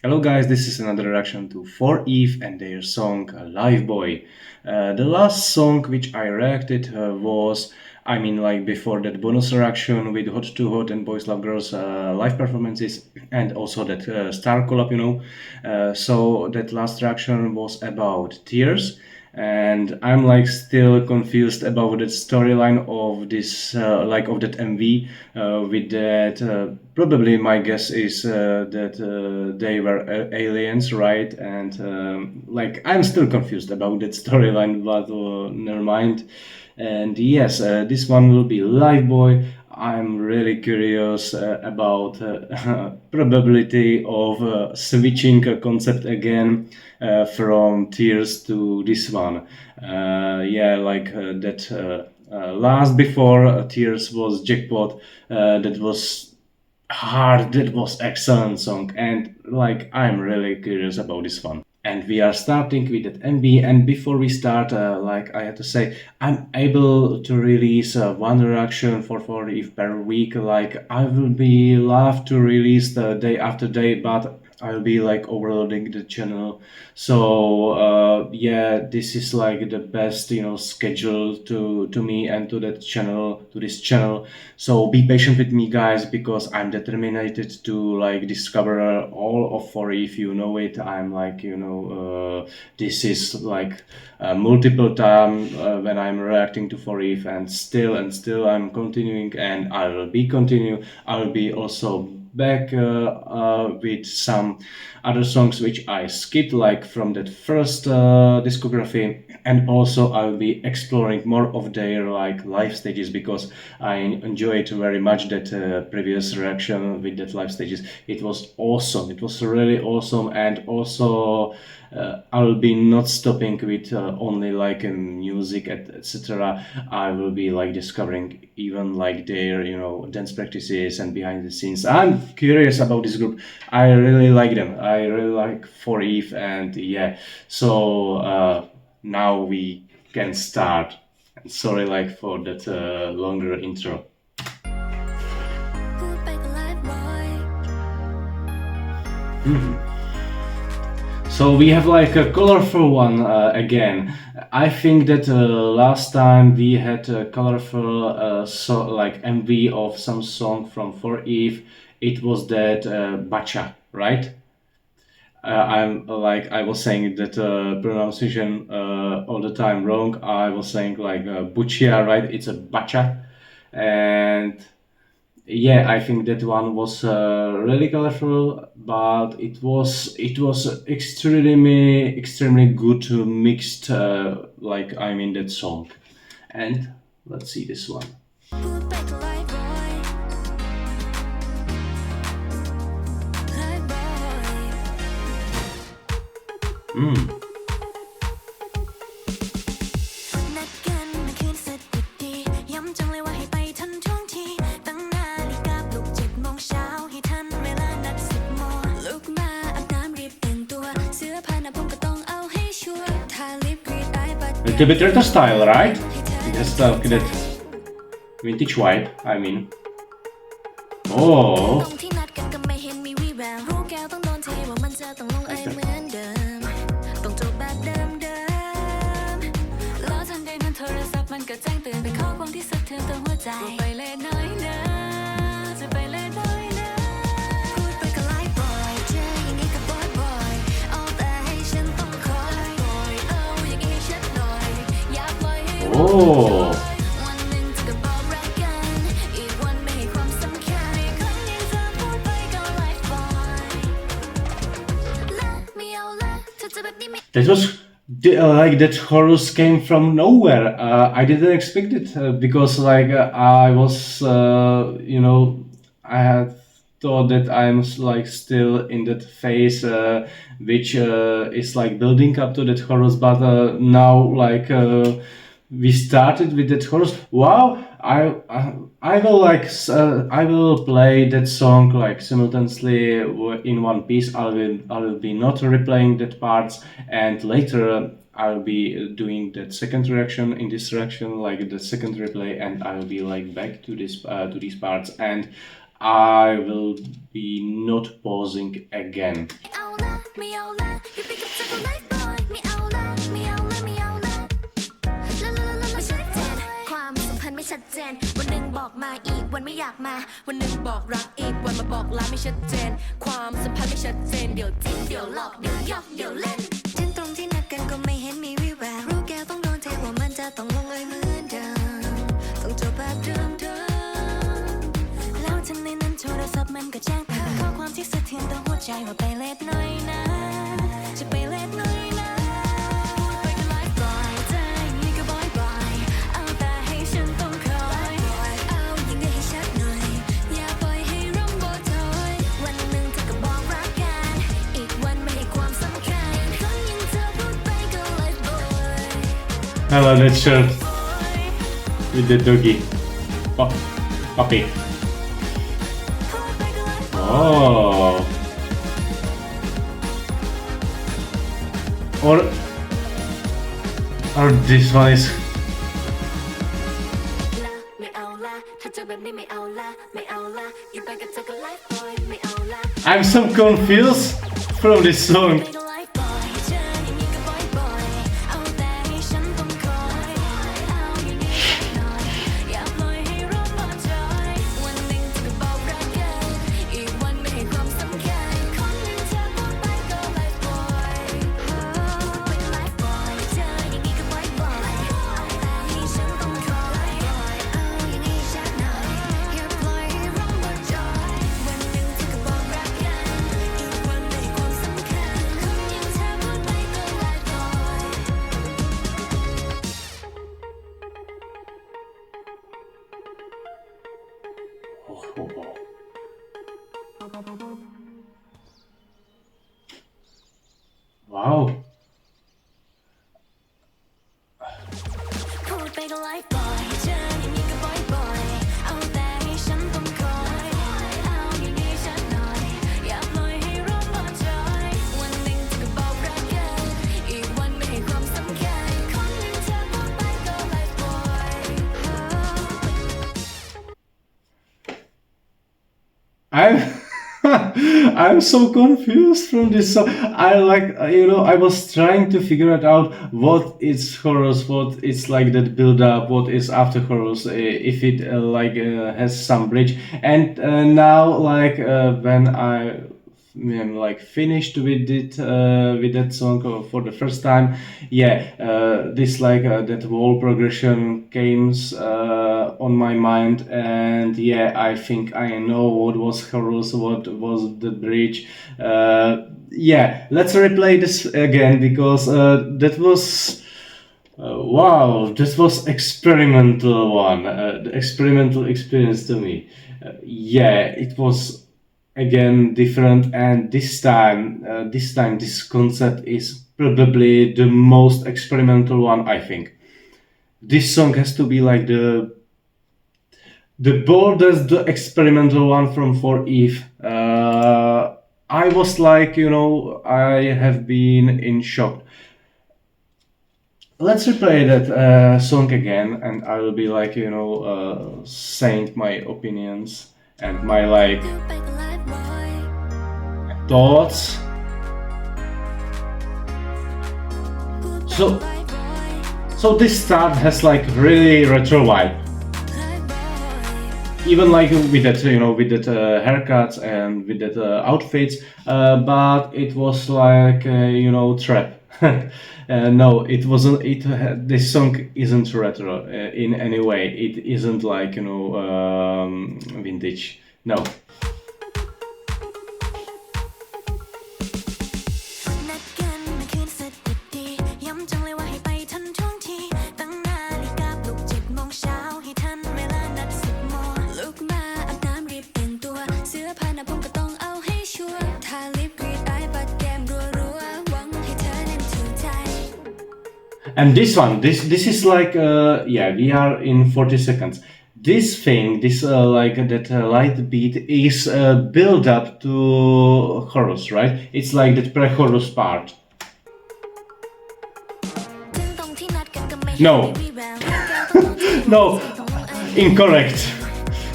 Hello guys, this is another reaction to FORAY and their song Live Boy. The last song which I reacted was, before that bonus reaction with Hot to Hot and Boys Love Girls live performances and also that star collab, so that last reaction was about tears. And I'm still confused about the storyline of this of that MV with that probably my guess is that they were aliens, right? And I'm still confused about that storyline, but never mind. And yes, this one will be Live Boy. I'm really curious about probability of switching a concept again from tears to this one. Last before tears was jackpot. That was hard. That was excellent song, and I'm really curious about this one. And we are starting with that MV. And before we start, I have to say, I'm able to release one reaction for if per week. I will be love to release the day after day, but I'll be overloading the channel. So yeah, this is the best schedule to me and to that channel, to this channel. So be patient with me guys, because I'm determined to discover all of FORAY. If you know it, I'm this is multiple time when I'm reacting to FORAY, and still I'm continuing, and I will be continue. I will be also back with some other songs which I skipped from that first discography, and also I'll be exploring more of their live stages, because I enjoyed very much that previous reaction with that live stages. It was awesome, it was really awesome. And also I'll be not stopping with only music, etc. I will be discovering even their dance practices and behind the scenes. I'm curious about this group. I really like them. I really like FORAY, and yeah. So now we can start. Sorry for that longer intro. So we have a colorful one again. I think that last time we had a colorful MV of some song from FORAY. It was that Bacha, right? I was saying that pronunciation all the time wrong. I was saying Buchia, right? It's a Bacha. And yeah, I think that one was really colorful, but it was extremely good mixed that song. And let's see this one. A little bit retro style, right? Just that vintage vibe, I mean. Oh! Oh! That was that chorus came from nowhere. I didn't expect it because I was I had thought that I'm still in that phase which is building up to that chorus, but now we started with that chorus. Wow! I will I will play that song simultaneously in one piece. I will be not replaying that parts, and later I'll be doing that second reaction in this reaction, the second replay, and I will be back to this to these parts, and I will be not pausing again. ไม่เอาละอยู่ไปกับเธอก็ไลฟ์บอยไม่เอาละไม่เอาละไม่เอาละไม่ชัดเจนความสัมพันธ์ไม่ชัดเจนวันหนึ่งบอกมาอีกวันไม่อยากมาวันหนึ่งบอกรักอีกวันมาบอกลาไม่ชัดเจนความสัมพันธ์ไม่ชัดเจนเดี๋ยวจริงเดี๋ยวหลอกเดี๋ยวหยอกเดี๋ยวเล่นถึงตรงที่นัดกันก็ไม่เห็นมีวิแววรู้แก้วต้องโดนเทว่ามันจะต้องลงเอยเหมือนเดิมต้องจบแบบเดิมแล้วทันในนั้นโทรศัพท์มันก็แจ้งเตือนข้อความที่สะเทือนต่อหัวใจว่าไปเลทหน่อยนะจะไปเลทหน่อยนะพูดไปก็ไลฟ์บ่อยใจนี่ก็บ่อยเอาแต่ให้ฉันต้องคอยเอายิ่งได้ให้ชัดหน่อยอย่าปล่อยให้ร่มโบถอยวันหนึ่งเธอก็บอกรักกันอีกวันไม่ให้ความสำคัญคนอยังเธอพูดไปก็ไลฟ์บ่อย I love that shirt with the doggy. Puppy. Oh. Or this one is. ไม่เอาละถ้าเจอแบบนี้ไม่เอาละไม่เอาละอยู่ไปกับเธอก็ไลฟ์บอยไม่เอาละ I'm so confused from this song. ไปก็ไลฟ์บอยเจออย่างนี้ก็บ่อยเอาแต่ให้ฉันต้องคอยเอาอย่างนี้สักหน่อยอย่าปล่อยให้ร่มมาจอยวันหนึ่งเธอก็บอกรักกันอีกวันไม่ให้ความสำคัญคนหนึ่งเธอพูดไปก็ไลฟ์บอยไปก็ไลฟ์บอยเจออย่างนี้ก็บ่อยเอาแต่ให้ฉันต้องคอยเอาอย่างนี้สักหน่อยอย่าปล่อยให้ร่มมาจอยวันหนึ่งเธอก็บอกรักกันอีกวันไม่ให้ความสำคัญคนอย่างเธอพูดไปก็ไลฟ์บอย Wow. พูดไปก็ไลฟ์บอยเจออย่างนี้ก็บ่อยเอาแต่ให้ฉันต้องคอยเอาอย่างนี้สักหน่อยอย่าปล่อยให้ร่มมาจอยวันหนึ่งเธอก็บอกรักกันอีกวันไม่ให้ความสำคัญคนหนึ่งเธอพูดไปก็ไลฟ์บอย I'm I'm so confused from this song. I I was trying to figure it out what is chorus, what is like that build up, what is after chorus, if it has some bridge. And now when I am like finished with it with that song for the first time, this that whole progression came on my mind, and I think I know what was chorus, what was the bridge. Let's replay this again because that was wow, this was experimental one, the experimental experience to me. It was again different, and this time this concept is probably the most experimental one. I think this song has to be like the boldest, the experimental one from For Eve. I was like, I have been in shock. Let's replay that song again, and I will be like, saying my opinions and my thoughts. So this start has like really retro vibe. Even like with that, with that haircuts and with that outfits, but it was like, trap. No, it wasn't. This song isn't retro in any way. It isn't like vintage. No. นัดกันเมื่อคืนสะดุดดีย้ำจังเลยว่าให้ไปทันท่วงทีตั้งนาฬิกาปลุก7 โมงเช้าให้ทันเวลานัด10 โมงลุกมาอาบน้ำรีบแต่งตัวเสื้อผ้าหน้าผมก็ต้องเอาให้ชัวร์ทาลิปกรีดอายปัดแก้มรัวๆหวังให้เธอนั้นถูกใจ And this one, this is like we are in 40 seconds. This thing, this that light beat is build up to chorus, right? It's like the pre-chorus part. No. No. Incorrect.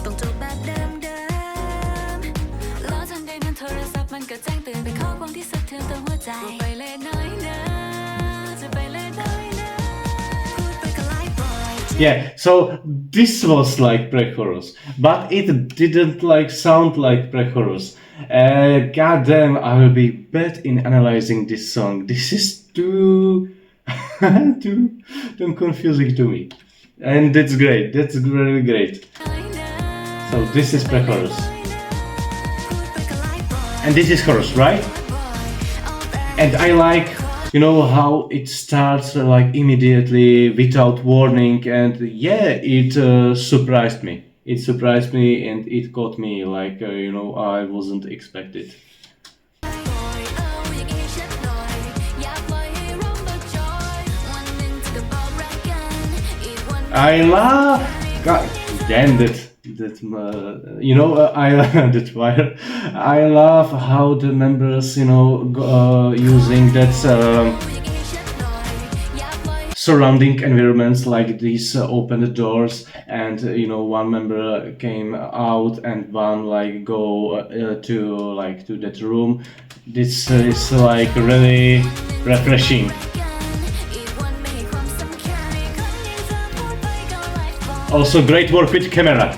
ต้องจบแบบเดิมๆแล้วทันใดนั้นโทรศัพท์มันก็แจ้งเตือนเป็นข้อความที่สะ Yeah, so this was like pre-chorus, but it didn't like sound like pre-chorus. God damn, I will be bad in analyzing this song. This is too too confusing to me, and that's great. That's really great. So this is pre-chorus, and this is chorus, right? And I like, you know, how it starts like immediately without warning, and yeah, it surprised me. It surprised me, and it caught me like, you know, I wasn't expected. I love. God damn that. You know, I that wire. I love how the members, you know, using that surrounding environments like these open doors, and you know, one member came out and one like go to that room. This is like really refreshing. Also, great work with camera.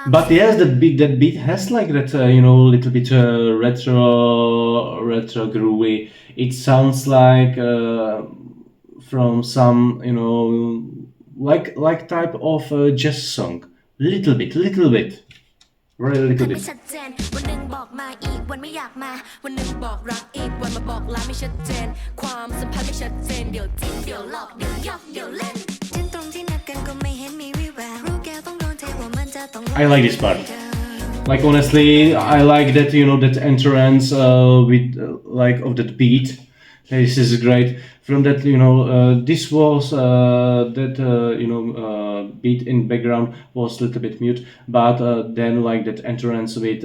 But yes, that beat has like that, you know, little bit retro groovy. It sounds like from some, you know, like type of jazz song. Little bit, really little bit. ไม่ชัดเจนวันหนึ่งบอกมาอีกวันไม่อยากมาวันหนึ่งบอกรักอีกวันมาบอกลาไม่ชัดเจนความสัมพันธ์ไม่ชัดเจนเดี๋ยวจริงเดี๋ยวหลอกเดี๋ยวยอกเดี๋ยวเล่นถึงตรงที่นัดกันก็ไม่เห็นมีวี่แววรู้แก้วต้องโดนเทว่ามันจะต้อง I like this part. Like honestly, I like that, you know, that entrance with like of that beat. This is great. From that, you know, this was that you know, beat in background was a little bit mute, but then like that entrance with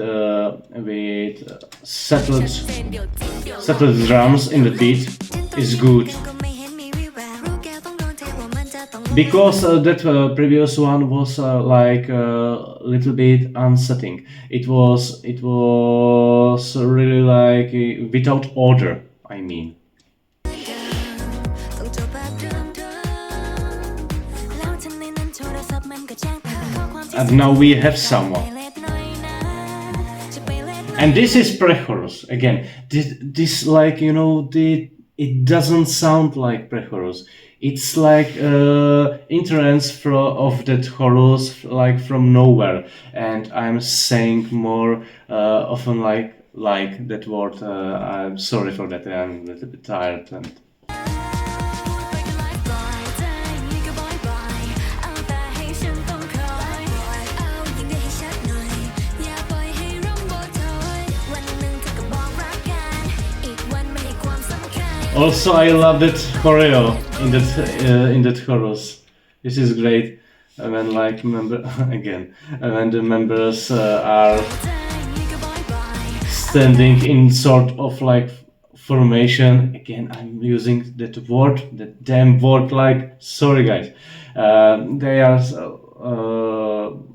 settled drums in the beat is good. Because that previous one was like a little bit unsettling. It was really like without order, I mean. And now we have someone. And this is pre-chorus again. This like, you know, it doesn't sound like pre-chorus. It's like entrance of that chorus, like from nowhere. And I'm saying more often like that word. I'm sorry for that. I'm a little bit tired and. Also, I love that choreo in that chorus. This is great. When like when the members are standing in sort of like formation. Again, I'm using that word, that damn word. Like, sorry guys,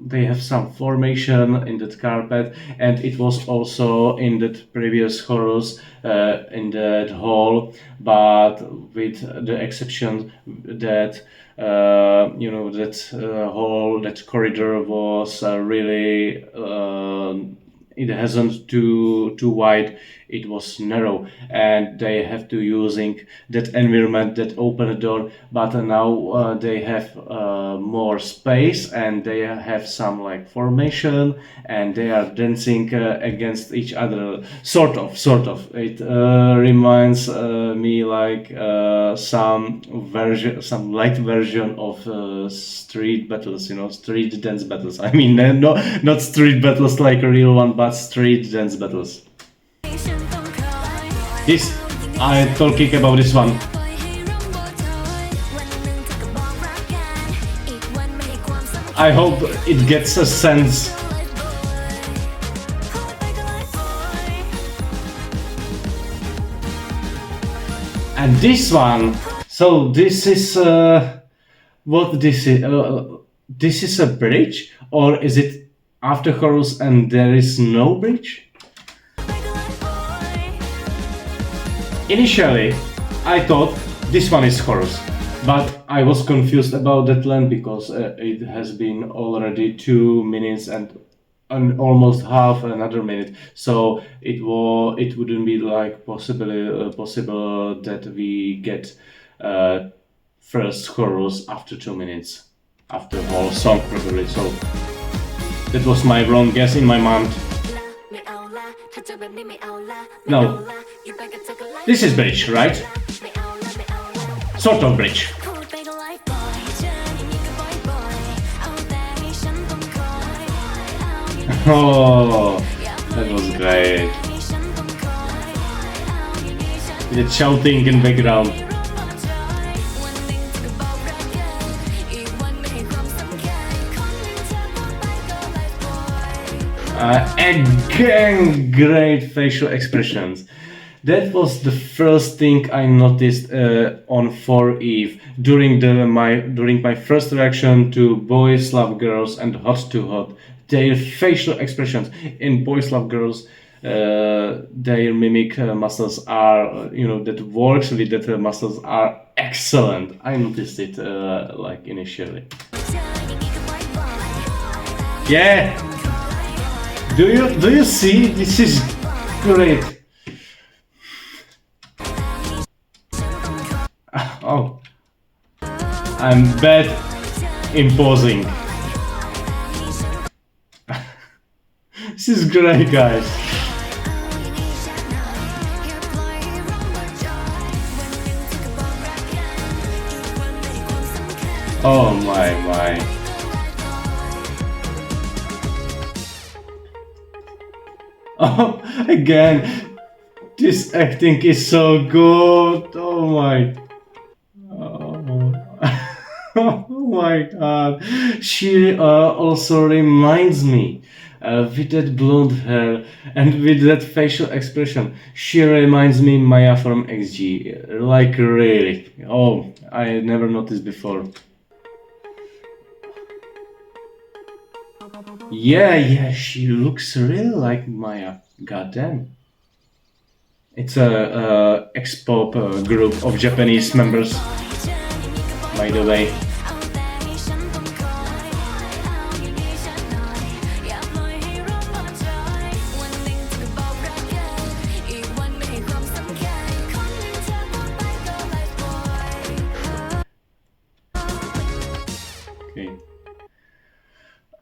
they have some formation in that carpet, and it was also in that previous chorus in that hall, but with the exception that you know, that hall, that corridor was really it hasn't too wide, it was narrow, and they have to using that environment, that open door, but now they have more space, and they have some like formation, and they are dancing against each other, sort of. It reminds me like some light version of street battles, you know, street dance battles. I mean, no, not street battles like a real one, but street dance battles. This, I'm talking about this one. I hope it gets a sense. And this one, so this is what this is? This is a bridge, or is it after chorus and there is no bridge? Initially, I thought this one is chorus, but I was confused about that line because it has been already 2 minutes and almost half another minute, so it wouldn't be like possible that we get first chorus after 2 minutes after the whole song probably. So that was my wrong guess in my mind. No, this is bridge, right? Sort of bridge. Oh, that was great. The shouting in background. Again, great facial expressions. That was the first thing I noticed on For Eve during my first reaction to Boys Love Girls and Hot to Hot. Their facial expressions in Boys Love Girls, their mimic muscles are, that works with that muscles are excellent. I noticed it like initially. Yeah. Do you see? This is great. Oh, I'm bad in posing. This is great, guys. Oh my. Oh, again, this acting is so good. Oh my. Oh my god. She also reminds me with that blonde hair and with that facial expression. She reminds me Maya from XG. Like, really. Oh, I never noticed before. Yeah, she looks really like Maya. Goddamn. It's a ex-pop group of Japanese members, by the way.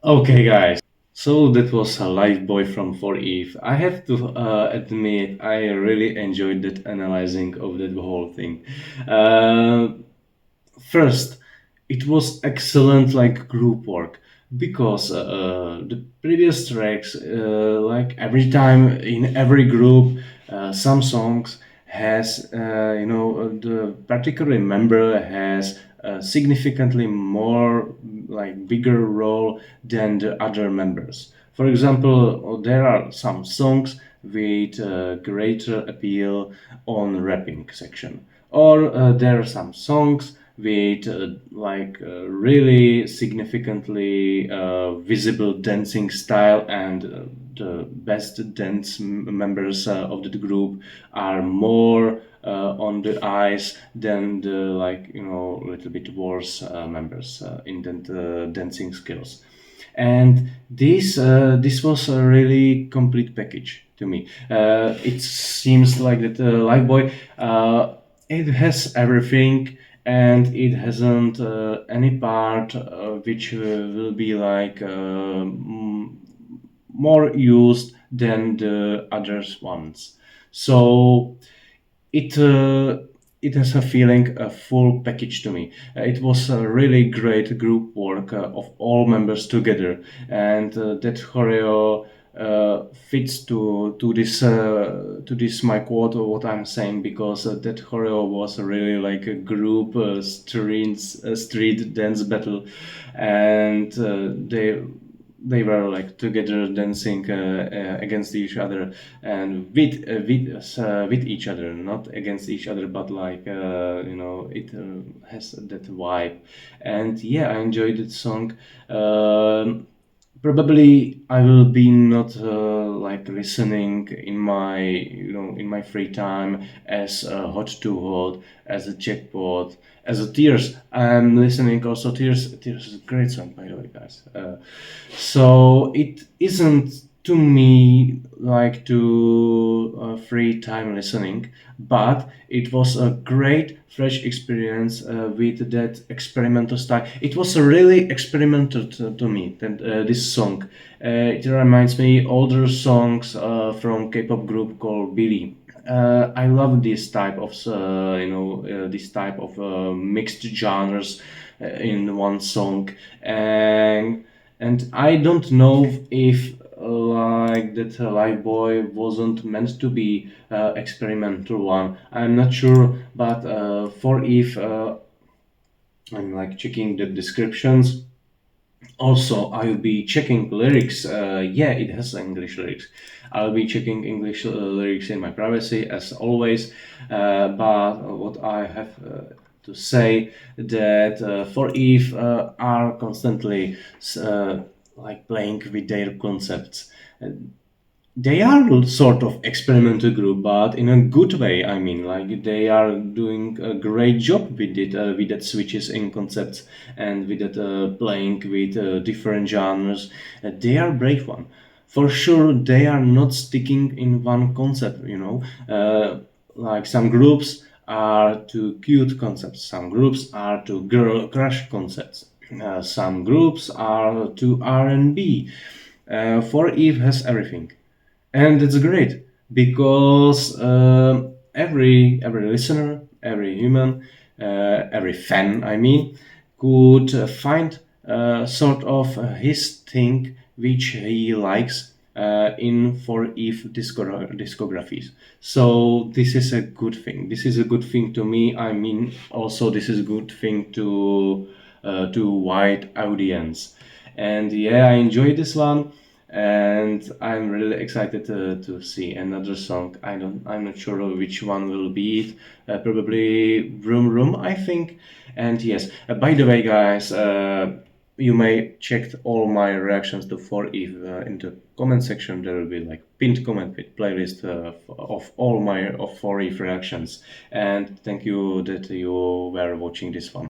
Okay, guys. So that was a live boy from For Eve. I have to admit, I really enjoyed that analyzing of that whole thing. First, it was excellent like group work because the previous tracks, like every time in every group, some songs has the particular member has significantly more like bigger role than the other members. For example, there are some songs with greater appeal on rapping section, or there are some songs with really significantly visible dancing style, and the best dance members of the group are more on the eyes than the little bit worse members in the dancing skills. And this was a really complete package to me. It seems like that Live Boy, it has everything, and it hasn't any part which will be like more used than the others ones. So it has a feeling a full package to me. It was a really great group work of all members together, and that choreo fits to this my quote of what I'm saying, because that choreo was really like a group street dance battle, and they were like together dancing against each other and with each other, not against each other, but like it has that vibe. And yeah, I enjoyed that song. Probably I will be not like listening in my in my free time as Hot to Hot, as a Jackpot, as a Tears. I'm listening also Tears. Tears is a great song, by the way, guys. So it isn't to me like to free time listening, but it was a great fresh experience with that experimental style. It was a really experimental to me, that, this song. It reminds me older songs from K-pop group called Billy. I love this type of this type of mixed genres in one song. And I don't know if like that Live Boy wasn't meant to be experimental one. I'm not sure, but for if I'm like checking the descriptions. Also, I'll be checking lyrics. Yeah, it has English lyrics. I'll be checking English lyrics in my privacy as always. But what I have to say that for Eve are constantly like playing with their concepts. They are sort of experimental group, but in a good way. I mean, like they are doing a great job with it, with that switches in concepts and with that playing with different genres. They are brave one, for sure. They are not sticking in one concept. Like some groups are too cute concepts, some groups are too girl crush concepts, some groups are too R&B. For Eve has everything, and it's great because every listener, every human, every fan, I mean, could find sort of his thing which he likes in for Eve discographies. So this is a good thing. This is a good thing to me. I mean, also this is a good thing to wide audience. And yeah, I enjoyed this one, and I'm really excited to see another song. I'm not sure which one will be it. Probably Room Room, I think. And yes, by the way, guys, you may check all my reactions to For Eve in the comment section. There will be like pinned comment with playlist of all my of For Eve reactions. And thank you that you were watching this one.